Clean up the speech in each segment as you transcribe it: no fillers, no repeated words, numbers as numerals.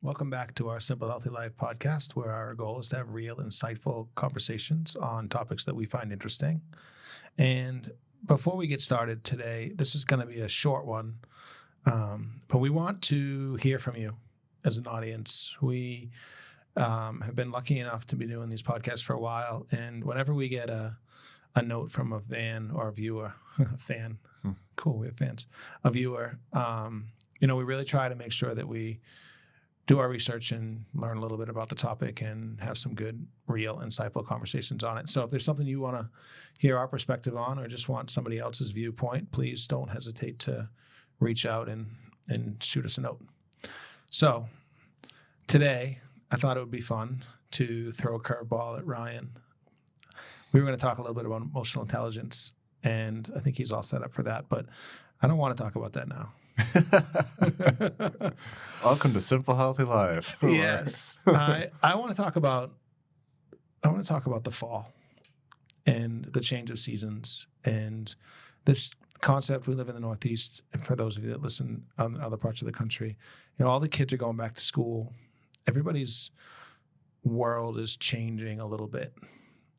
Welcome back to our Simple Healthy Life podcast, where our goal is to have real, insightful conversations on topics that we find interesting. And before we get started today, this is going to be a short one, but we want to hear from you as an audience. We have been lucky enough to be doing these podcasts for a while, and whenever we get a note from a fan or a viewer, a fan, cool, we have fans, a viewer, we really try to make sure that we do our research and learn a little bit about the topic and have some good, real, insightful conversations on it. So if there's something you want to hear our perspective on or just want somebody else's viewpoint, please don't hesitate to reach out and shoot us a note. So today, I thought it would be fun to throw a curveball at Ryan. We were going to talk a little bit about emotional intelligence, and I think he's all set up for that, but I don't want to talk about that now. Welcome to Simple Healthy Life. Yes. I want to talk about the fall and the change of seasons and this concept. We live in the Northeast, and for those of you that listen on other parts of the country, all the kids are going back to school. Everybody's world is changing a little bit.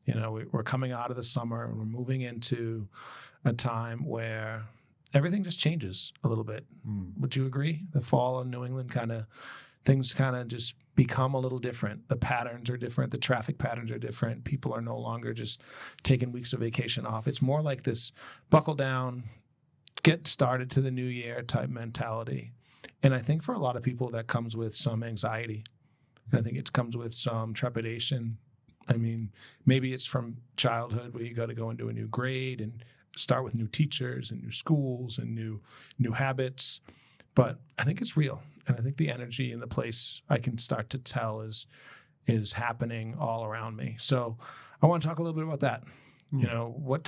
We're coming out of the summer and we're moving into a time where everything just changes a little bit. Would you agree? The fall in New England things just become a little different. The patterns are different. The traffic patterns are different. People are no longer just taking weeks of vacation off. It's more like this buckle down, get started to the new year type mentality. And I think for a lot of people that comes with some anxiety. And I think it comes with some trepidation. I mean, maybe it's from childhood where you got to go into a new grade and start with new teachers and new schools and new habits. But I think it's real. And I think the energy in the place I can start to tell is happening all around me. So I want to talk a little bit about that. What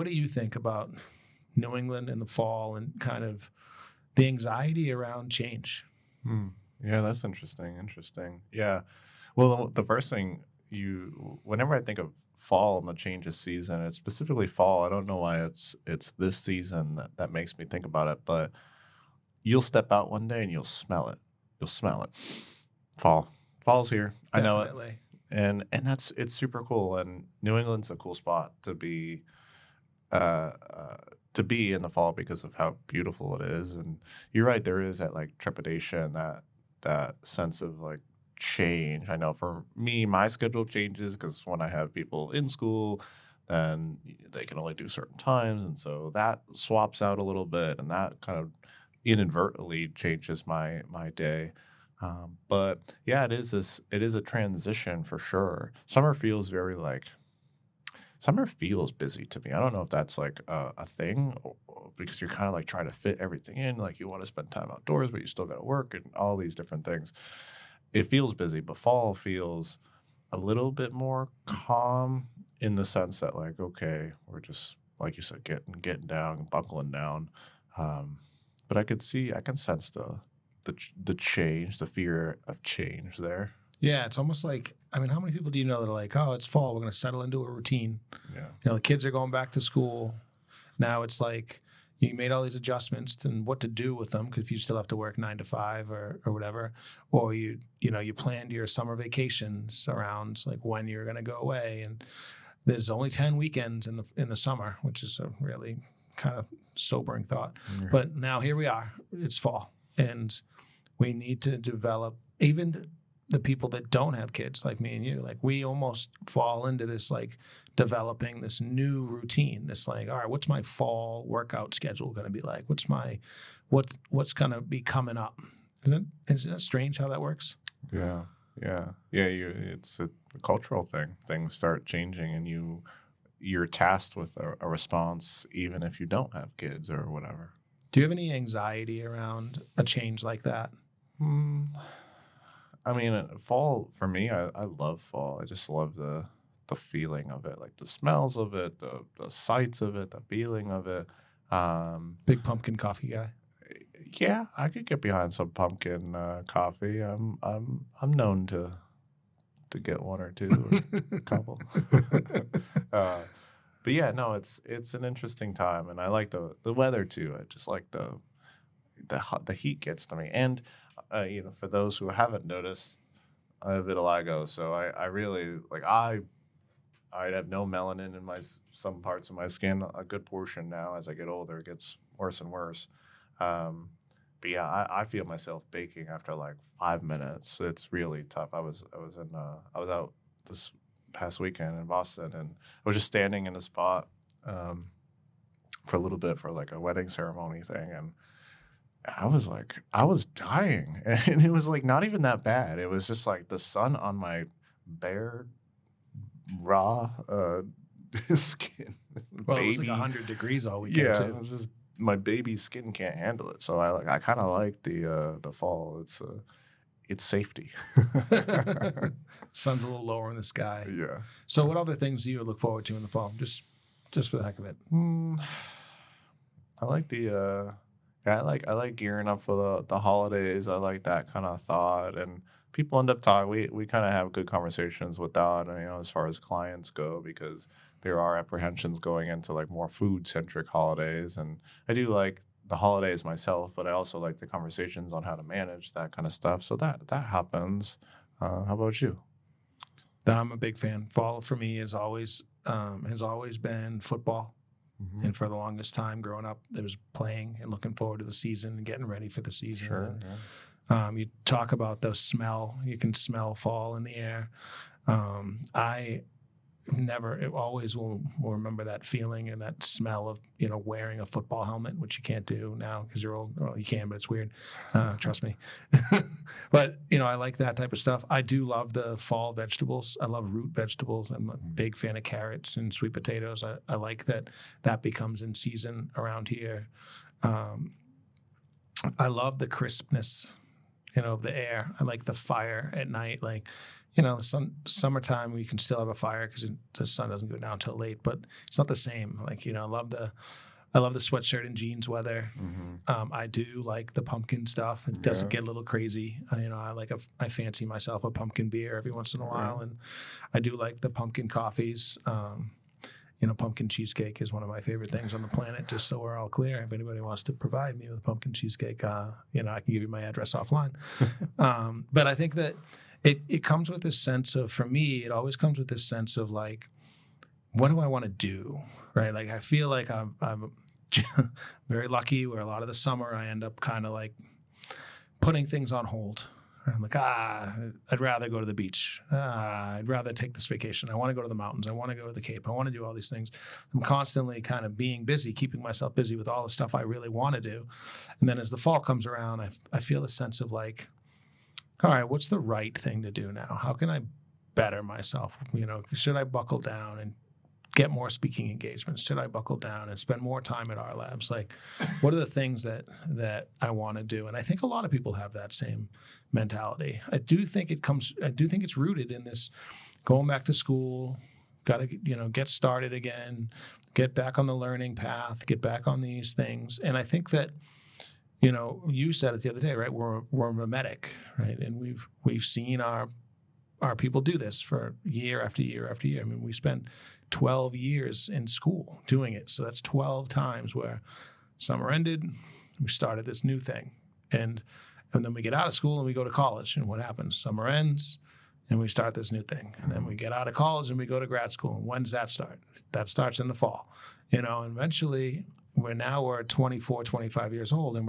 do you think about New England in the fall and kind of the anxiety around change? Yeah, that's interesting. Yeah. Well, the first thing whenever I think of fall and the change of season, it's specifically fall. I don't know why it's this season that makes me think about it, but you'll step out one day and you'll smell it. Fall's here. Definitely. I know it. And it's super cool. And New England's a cool spot to be in the fall because of how beautiful it is. And you're right, there is that like trepidation, that sense of like change. I know for me, my schedule changes because when I have people in school, then they can only do certain times, and so that swaps out a little bit, and that kind of inadvertently changes my day. But yeah, it is a transition for sure. Summer feels busy to me. I don't know if that's like a thing, because you're kind of like trying to fit everything in. Like you want to spend time outdoors, but you still got to work and all these different things. It feels busy, but fall feels a little bit more calm in the sense that like, okay, we're just, like you said, getting down, buckling down. But I can sense the change, the fear of change there. Yeah, it's almost like, how many people do you know that are like, oh, it's fall, we're going to settle into a routine. Yeah. The kids are going back to school. Now it's like you made all these adjustments and what to do with them, because you still have to work 9 to 5 or whatever, or you planned your summer vacations around like when you're going to go away, and there's only 10 weekends in the summer, which is a really kind of sobering thought. Mm-hmm. But now here we are, it's fall, and we need to develop, even the people that don't have kids like me and you, like we almost fall into this like developing this new routine. This like, all right, what's my fall workout schedule going to be like? What's going to be coming up? Isn't that strange how that works? Yeah. It's a cultural thing. Things start changing, and you're tasked with a response, even if you don't have kids or whatever. Do you have any anxiety around a change like that? I mean, fall for me, I love fall. I just love the feeling of it, like the smells of it, the sights of it, the feeling of it. Big pumpkin coffee guy. Yeah, I could get behind some pumpkin coffee. I'm known to get one or two, or a couple. But yeah, no, it's an interesting time, and I like the weather too. I just like the heat gets to me, and For those who haven't noticed, I have vitiligo, so I really like I have no melanin in some parts of my skin. A good portion now. As I get older, it gets worse and worse. Um, but yeah, I feel myself baking after like 5 minutes. It's really tough. I was out this past weekend in Boston, and I was just standing in a spot um, for a little bit for like a wedding ceremony thing, and I was dying, and it was like not even that bad. It was just like the sun on my bare raw skin. Well, it was like Baby, 100 degrees all weekend yeah, too. it was just my baby skin can't handle it. So I kind of like the fall. It's safety. Sun's a little lower in the sky. Yeah. So, what other things do you look forward to in the fall? Just for the heck of it. I like I like gearing up for the holidays. I like that kind of thought, and people end up talking. We kind of have good conversations with that, as far as clients go, because there are apprehensions going into like more food centric holidays, and I do like the holidays myself, but I also like the conversations on how to manage that kind of stuff. So that happens. How about you? I'm a big fan. Fall for me is has always been football. Mm-hmm. And for the longest time growing up, there was playing and looking forward to the season and getting ready for the season. Sure. And, Yeah. you talk about the smell. You can smell fall in the air. I always will remember that feeling and that smell of, wearing a football helmet, which you can't do now because you're old. Well, you can, but it's weird. Trust me. But, I like that type of stuff. I do love the fall vegetables. I love root vegetables. I'm a big fan of carrots and sweet potatoes. I like that becomes in season around here. I love the crispness, of the air. I like the fire at night. Like, summertime, we can still have a fire because the sun doesn't go down till late, but it's not the same. Like, I love the sweatshirt and jeans weather. Mm-hmm. I do like the pumpkin stuff. It doesn't get a little crazy. I fancy myself a pumpkin beer every once in a while, and I do like the pumpkin coffees. Pumpkin cheesecake is one of my favorite things on the planet, just so we're all clear. If anybody wants to provide me with pumpkin cheesecake, I can give you my address offline. But I think that it comes with this sense of, for me, it always comes with this sense of like, what do I want to do? Right? Like, I feel like I'm very lucky where a lot of the summer I end up kind of like putting things on hold. I'm like, I'd rather go to the beach. I'd rather take this vacation. I want to go to the mountains. I want to go to the Cape. I want to do all these things. I'm constantly kind of being busy, keeping myself busy with all the stuff I really want to do. And then as the fall comes around, I feel a sense of like, all right, what's the right thing to do now? How can I better myself? Should I buckle down and get more speaking engagements? Should I buckle down and spend more time at our labs? Like, what are the things that I want to do? And I think a lot of people have that same mentality. I do think it's rooted in this going back to school, got to, get started again, get back on the learning path, get back on these things. And I think that, you said it the other day, right? We're mimetic, right? And we've seen our people do this for year after year after year. I mean, we spent 12 years in school doing it. So that's 12 times where summer ended, we started this new thing. And then we get out of school and we go to college. And what happens? Summer ends and we start this new thing. And then we get out of college and we go to grad school. And when does that start? That starts in the fall. And eventually we're 24, 25 years old, and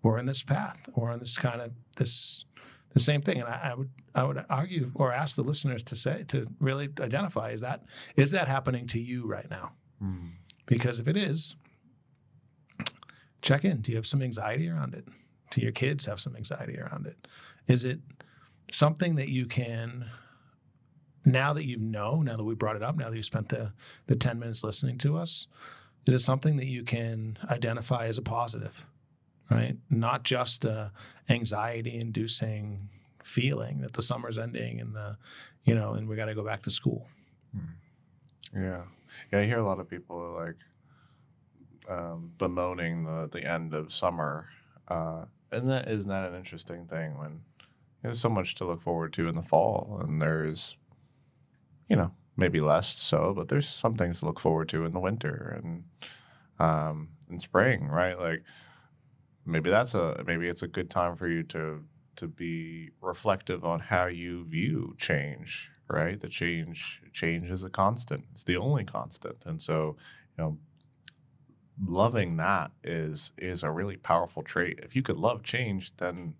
we're in this path. We're on this kind of the same thing. And I would argue or ask the listeners to really identify, is that happening to you right now? Because if it is, check in. Do you have some anxiety around it? Do your kids have some anxiety around it? Is it something that you can, now that we brought it up, now that you spent the 10 minutes listening to us, is it something that you can identify as a positive, right? Not just a anxiety-inducing feeling that the summer's ending and and we got to go back to school. Yeah. I hear a lot of people like bemoaning the end of summer, and isn't that an interesting thing when there's so much to look forward to in the fall, and there's maybe less so, but there's some things to look forward to in the winter and in spring, right? Like maybe maybe it's a good time for you to be reflective on how you view change, right? The change is a constant. It's the only constant. And so, you know, loving that is a really powerful trait. If you could love change, then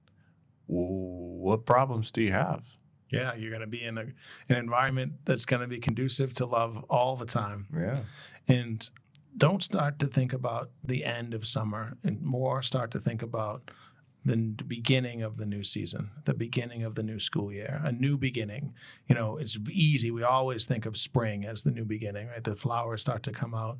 what problems do you have? Yeah, you're going to be in an environment that's going to be conducive to love all the time. Yeah. And don't start to think about the end of summer, and more start to think about the beginning of the new season, the beginning of the new school year, a new beginning. You know, it's easy. We always think of spring as the new beginning, right? The flowers start to come out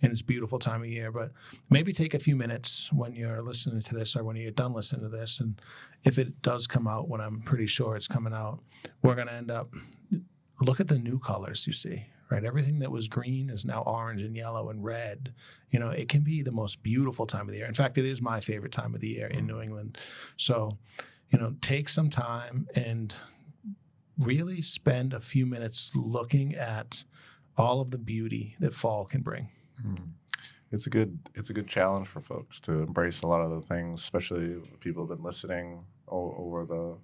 and it's a beautiful time of year. But maybe take a few minutes when you're listening to this or when you're done listening to this. And if it does come out, when I'm pretty sure it's coming out, we're going to end up, look at the new colors you see, right? Everything that was green is now orange and yellow and red. You know, it can be the most beautiful time of the year. In fact, it is my favorite time of the year in New England. So, you know, take some time and really spend a few minutes looking at all of the beauty that fall can bring. It's a good challenge for folks to embrace a lot of the things, especially people have been listening over the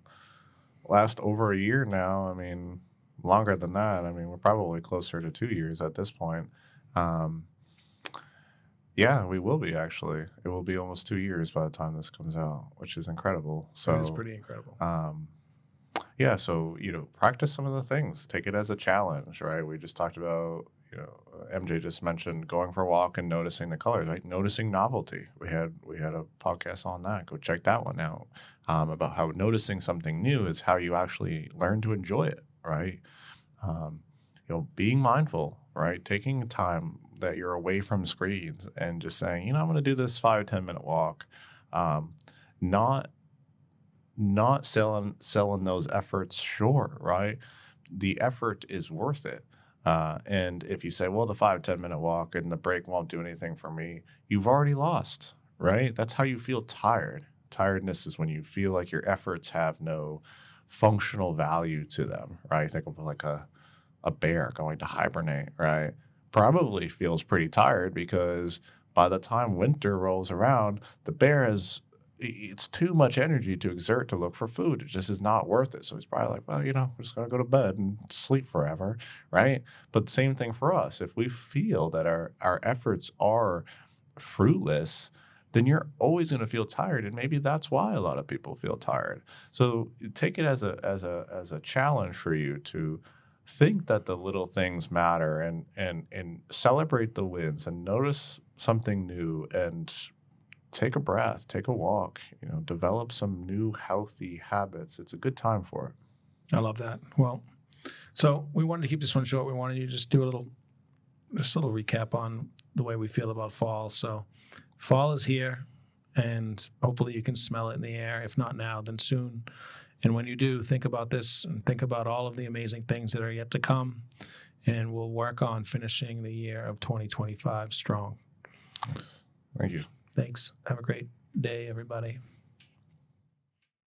last over a year now. I mean, longer than that. I mean, we're probably closer to 2 years at this point. Yeah, we will be actually. It will be almost 2 years by the time this comes out, which is incredible. So It's pretty incredible. yeah, so practice some of the things. Take it as a challenge, right? We just talked about, MJ just mentioned going for a walk and noticing the colors, right? Noticing novelty. We had a podcast on that. Go check that one out. About how noticing something new is how you actually learn to enjoy it, right? Being mindful, right? Taking time that you're away from screens and just saying, I'm going to do this 5-10 minute walk. Not selling those efforts short, right? The effort is worth it. And if you say, well, the 5-10 minute walk and the break won't do anything for me, you've already lost, right? That's how you feel tired. Tiredness is when you feel like your efforts have no functional value to them, right? Think of like a bear going to hibernate, right? Probably feels pretty tired because by the time winter rolls around, the bear it's too much energy to exert to look for food. It just is not worth it. So he's probably like, well, we're just going to go to bed and sleep forever, right? But same thing for us. If we feel that our efforts are fruitless, then you're always going to feel tired. And maybe that's why a lot of people feel tired. So take it as a challenge for you to think that the little things matter and celebrate the wins and notice something new and take a breath, take a walk, develop some new healthy habits. It's a good time for it. I love that. Well, so we wanted to keep this one short. We wanted you to just do a little recap on the way we feel about fall. So fall is here, and hopefully you can smell it in the air. If not now, then soon. And when you do, think about this and think about all of the amazing things that are yet to come. And we'll work on finishing the year of 2025 strong. Thank you. Thanks. Have a great day, everybody.